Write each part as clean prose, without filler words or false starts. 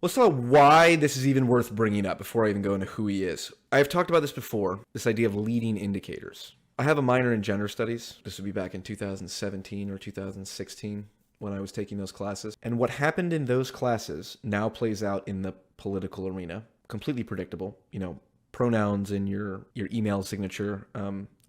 Let's talk about why this is even worth bringing up before I even go into who he is. I've talked about this before, this idea of leading indicators. I have a minor in gender studies. This would be back in 2017 or 2016 when I was taking those classes. And what happened in those classes now plays out in the political arena. Completely predictable. Pronouns in your email signature,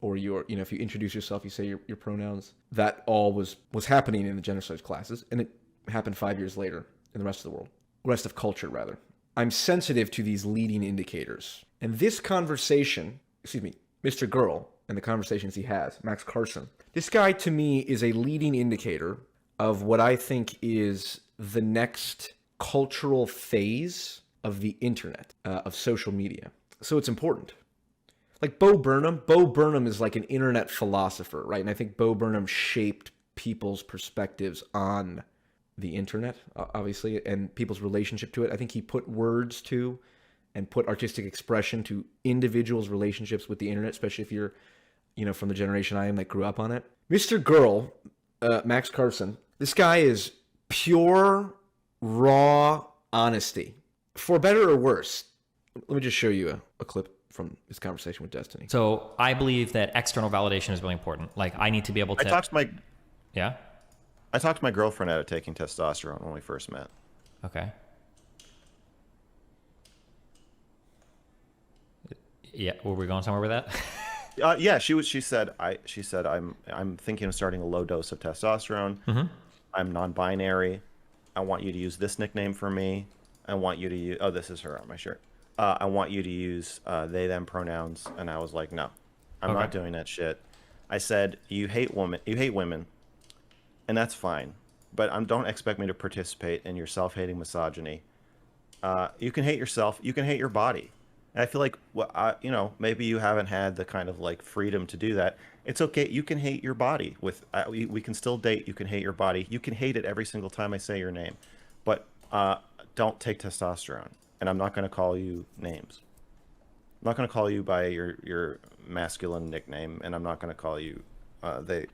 or if you introduce yourself, you say your pronouns. That all was happening in the gender studies classes, and it happened 5 years later in the rest of the world. Rest of culture, rather. I'm sensitive to these leading indicators. And this conversation, MrGirl, and the conversations he has, Max Karson, this guy to me is a leading indicator of what I think is the next cultural phase of the internet, of social media. So it's important. Like Bo Burnham is like an internet philosopher, right? And I think Bo Burnham shaped people's perspectives on the internet, obviously, and people's relationship to it. I think he put words to and put artistic expression to individuals' relationships with the internet, especially if you're, from the generation I am that grew up on it. MrGirl, Max Karson, this guy is pure, raw honesty. For better or worse, let me just show you a clip from this conversation with Destiny. So I believe that external validation is really important. Like, I need to be able to... I talked to my girlfriend out of taking testosterone when we first met. Okay. Yeah, were we going somewhere with that? Yeah, she said I'm thinking of starting a low dose of testosterone. Mm-hmm. I'm non-binary. I want you to use this nickname for me. I want you to use... Oh, this is her on my shirt. I want you to use they, them pronouns. And I was like, no, I'm not doing that shit. I said, you hate women, and that's fine. But don't expect me to participate in your self-hating misogyny. You can hate yourself. You can hate your body. And I feel like, maybe you haven't had the kind of like freedom to do that. It's okay. You can hate your body. We can still date. You can hate your body. You can hate it every single time I say your name. But don't take testosterone. And I'm not going to call you names. I'm not going to call you by your masculine nickname, and I'm not going to call you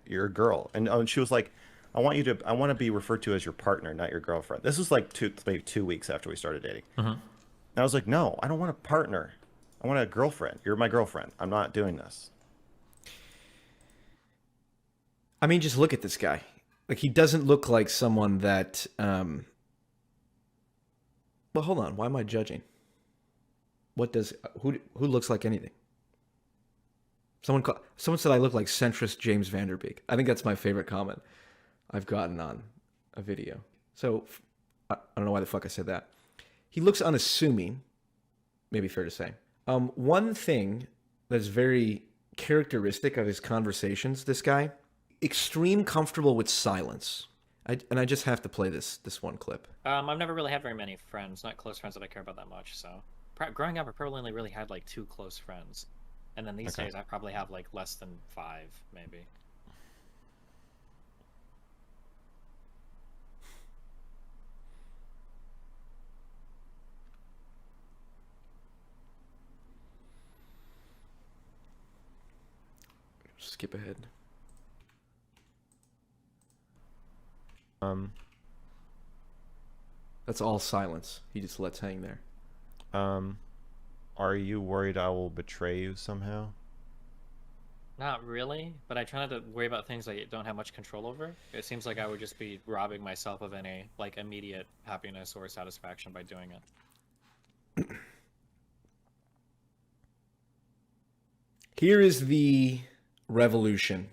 you're a girl. And she was like, I want to be referred to as your partner, not your girlfriend. This was like maybe 2 weeks after we started dating. Mm-hmm. And I was like, no, I don't want a partner. I want a girlfriend. You're my girlfriend. I'm not doing this. I mean, just look at this guy. Like, he doesn't look like someone that well, hold on. Why am I judging? Who looks like anything? Someone said I look like centrist James Vanderbeek. I think that's my favorite comment I've gotten on a video. So I don't know why the fuck I said that. He looks unassuming, maybe fair to say. One thing that's very characteristic of his conversations, this guy, extreme comfortable with silence. I just have to play this one clip. I've never really had very many friends, not close friends that I care about that much. So growing up, I probably only really had like 2 close friends. And then these days I probably have like less than 5, maybe. Skip ahead. That's all silence. He just lets hang there. Are you worried I will betray you somehow? Not really, but I try not to worry about things I don't have much control over. It seems like I would just be robbing myself of any like immediate happiness or satisfaction by doing it. Here is the revolution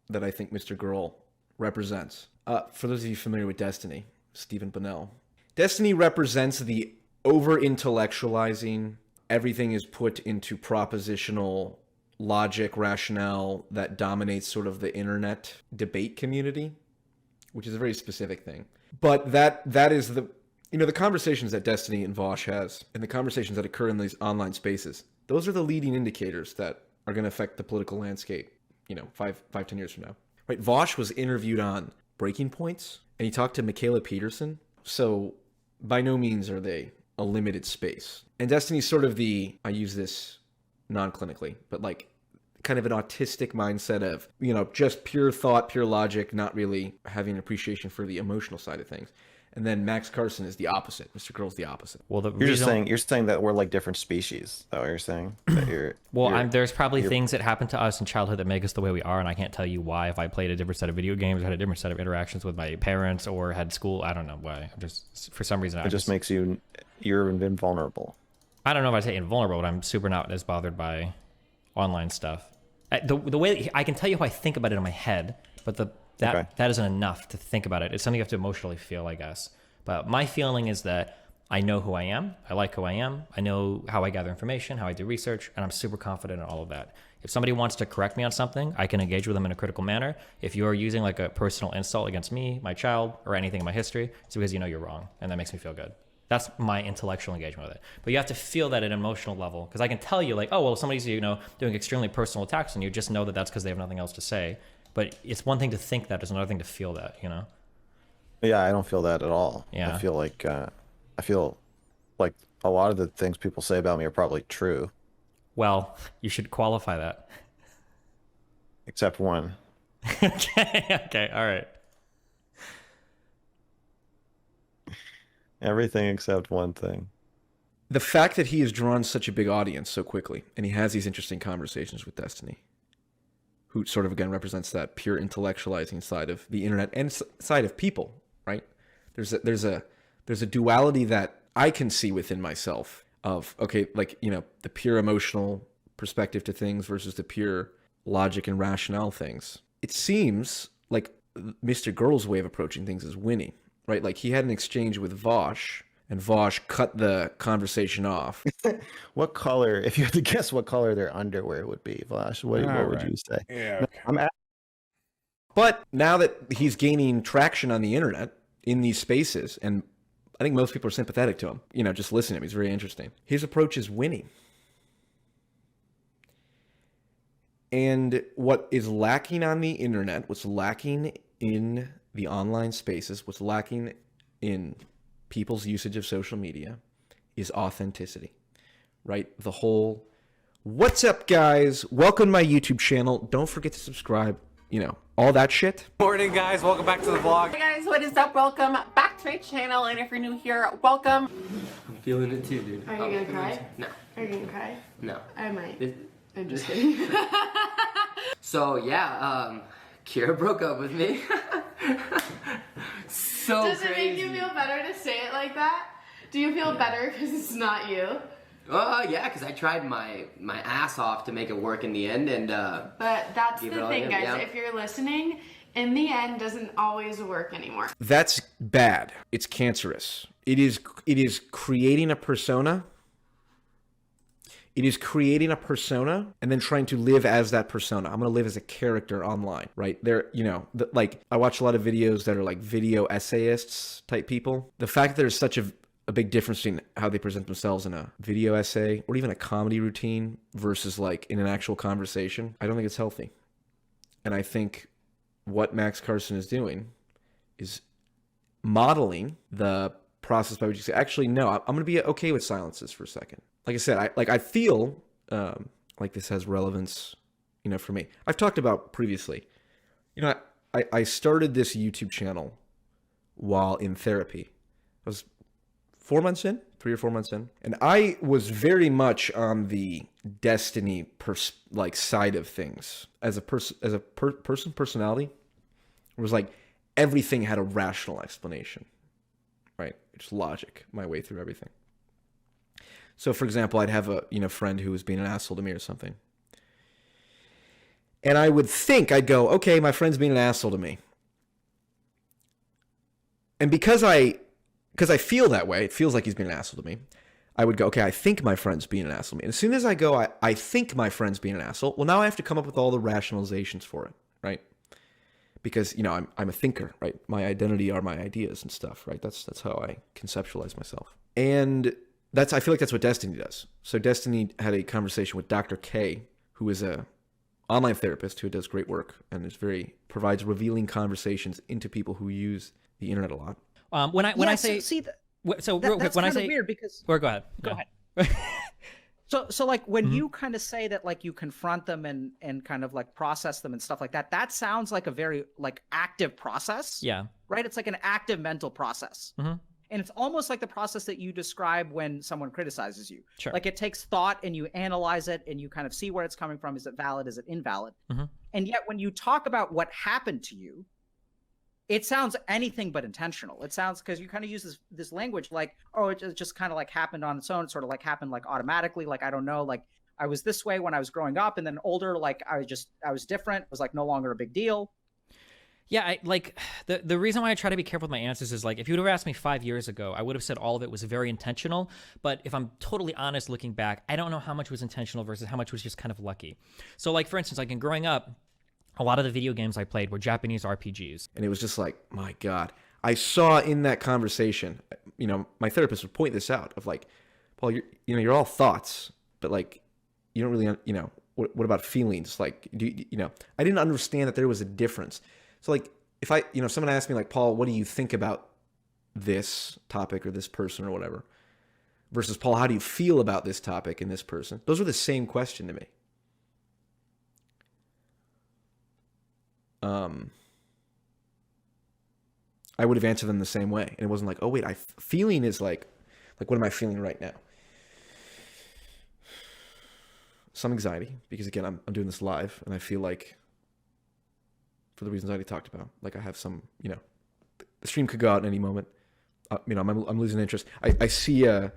that I think MrGirl represents. For those of you familiar with Destiny, Stephen Bonnell. Destiny represents the over-intellectualizing, everything is put into propositional logic, rationale that dominates sort of the internet debate community, which is a very specific thing. But that is the conversations that Destiny and Vosh has, and the conversations that occur in these online spaces, those are the leading indicators that are going to affect the political landscape, 5-10 years from now. Right? Vosh was interviewed on Breaking Points, and he talked to Michaela Peterson. So by no means are they a limited space. And Destiny's sort of I use this non-clinically, but like kind of an autistic mindset of, just pure thought, pure logic, not really having an appreciation for the emotional side of things. And then Max Karson is the opposite. MrGirl's the opposite. Well, You're saying that we're like different species. Is that what you're saying? That there's probably things that happen to us in childhood that make us the way we are, and I can't tell you why. If I played a different set of video games, or had a different set of interactions with my parents, or had school, I don't know why. Just for some reason, it just makes you're invulnerable. I don't know if I say invulnerable, but I'm super not as bothered by online stuff. The way I can tell you how I think about it in my head, but that isn't enough to think about it. It's something you have to emotionally feel, I guess. But my feeling is that I know who I am. I like who I am. I know how I gather information, how I do research, and I'm super confident in all of that. If somebody wants to correct me on something, I can engage with them in a critical manner. If you're using like a personal insult against me, my child, or anything in my history, it's because you know you're wrong, and that makes me feel good. That's my intellectual engagement with it. But you have to feel that at an emotional level, because I can tell you like, oh, well, somebody's, doing extremely personal attacks on you, just know that that's because they have nothing else to say. But it's one thing to think that, it's another thing to feel that, Yeah, I don't feel that at all. Yeah. I feel like a lot of the things people say about me are probably true. Well, you should qualify that. Except one. Okay, all right. Everything except one thing. The fact that he has drawn such a big audience so quickly, and he has these interesting conversations with Destiny, who sort of, again, represents that pure intellectualizing side of the internet and side of people, right? There's a duality that I can see within myself of, okay, like, the pure emotional perspective to things versus the pure logic and rationale things. It seems like MrGirl's way of approaching things is winning, right? Like, he had an exchange with Vosh, and Vosh cut the conversation off. What color, if you had to guess what color their underwear would be, Vosh, what would you say? Yeah. Okay. But now that he's gaining traction on the internet in these spaces, and I think most people are sympathetic to him, just listen to him. He's very interesting. His approach is winning. And what is lacking on the internet, what's lacking in the online spaces, what's lacking in people's usage of social media is authenticity, right? The whole, what's up, guys? Welcome to my YouTube channel. Don't forget to subscribe, all that shit. Morning, guys. Welcome back to the vlog. Hey guys, what is up? Welcome back to my channel, and if you're new here, welcome. I'm feeling it too, dude. Are you gonna cry? No. Are you gonna cry? No. I might. This- I'm just kidding. So yeah, Kira broke up with me. So Does it crazy. make you feel better to say it like that? Do you feel better because it's not you? Yeah, because I tried my ass off to make it work in the end, and But that's Give the it all thing, in, guys. yeah. If you're listening, in the end, doesn't always work anymore. That's bad. It's cancerous. It is creating a persona. It is creating a persona and then trying to live as that persona. I'm going to live as a character online, right? I watch a lot of videos that are like video essayists type people. The fact that there's such a big difference between how they present themselves in a video essay or even a comedy routine versus like in an actual conversation, I don't think it's healthy. And I think what Max Karson is doing is modeling the process by which you say, actually, no, I'm going to be okay with silences for a second. Like I said, I feel like this has relevance, for me. I've talked about previously, I started this YouTube channel while in therapy. I was 3 or 4 months in, and I was very much on the Destiny side of things. As a personality, it was like everything had a rational explanation, right? It's logic, my way through everything. So, for example, I'd have a friend who was being an asshole to me or something. And I would think, I'd go, okay, my friend's being an asshole to me. And because I feel that way, it feels like he's being an asshole to me, I would go, okay, I think my friend's being an asshole to me. And as soon as I go, I think my friend's being an asshole, well, now I have to come up with all the rationalizations for it, right? Because, I'm a thinker, right? My identity are my ideas and stuff, right? That's how I conceptualize myself. And I feel like that's what Destiny does. So Destiny had a conversation with Dr. K, who is a online therapist who does great work and provides revealing conversations into people who use the internet a lot. When I say, so real quick, that's when I kind of say weird because or go ahead. go ahead. So like when you kind of say that like you confront them and kind of like process them and stuff like that, that sounds like a very like active process. Yeah. Right? It's like an active mental process. Mm-hmm. And it's almost like the process that you describe when someone criticizes you. Sure. Like it takes thought and you analyze it and you kind of see where it's coming from. Is it valid? Is it invalid? Mm-hmm. And yet when you talk about what happened to you, it sounds anything but intentional. It sounds, because you kind of use this language like, oh, it just kind of like happened on its own. It sort of like happened like automatically. Like, I don't know, like I was this way when I was growing up, and then older, like I was different. It was like no longer a big deal. Yeah, I, like the reason why I try to be careful with my answers is like if you would have asked me 5 years ago, I would have said all of it was very intentional. But if I'm totally honest looking back, I don't know how much was intentional versus how much was just kind of lucky. So like, for instance, like in growing up, a lot of the video games I played were Japanese RPGs. And it was just like, my God. I saw in that conversation, you know, my therapist would point this out of like, Paul, you're all thoughts, but like, you don't really, you know, what about feelings? Like, you know, I didn't understand that there was a difference. So like if someone asked me like, Paul, what do you think about this topic or this person or whatever, versus Paul, how do you feel about this topic and this person? Those are the same question to me. I would have answered them the same way. And it wasn't like, oh wait, feeling is like what am I feeling right now? Some anxiety, because again, I'm doing this live and I feel like, for the reasons I already talked about, like I have some, you know, the stream could go out at any moment. You know, I'm losing interest. I see, I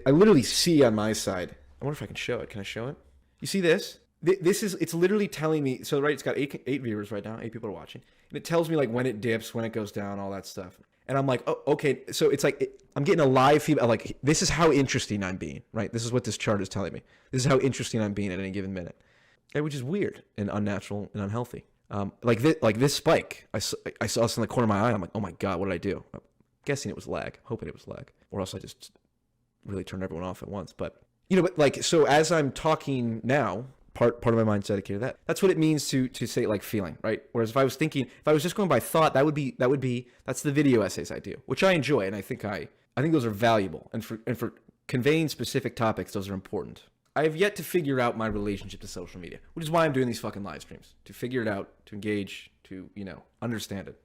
literally see on my side. I wonder if I can show it. Can I show it? You see this? It's literally telling me. So right, it's got eight viewers right now. 8 people are watching, and it tells me like when it dips, when it goes down, all that stuff. And I'm like, oh, okay. So it's like I'm getting a live feedback. Like this is how interesting I'm being. Right. This is what this chart is telling me. This is how interesting I'm being at any given minute, which is weird and unnatural and unhealthy. Like this spike, I saw this in the corner of my eye. I'm like, oh my God, what did I do? I'm guessing it was lag, hoping it was lag, or else I just really turned everyone off at once. But you know, but like, so as I'm talking now, part of my mind's dedicated to that. That's what it means to say like feeling, right? Whereas if I was just going by thought, that's the video essays I do, which I enjoy, and I think those are valuable, and for conveying specific topics, those are important. I have yet to figure out my relationship to social media, which is why I'm doing these fucking live streams, to figure it out, to engage, to, you know, understand it.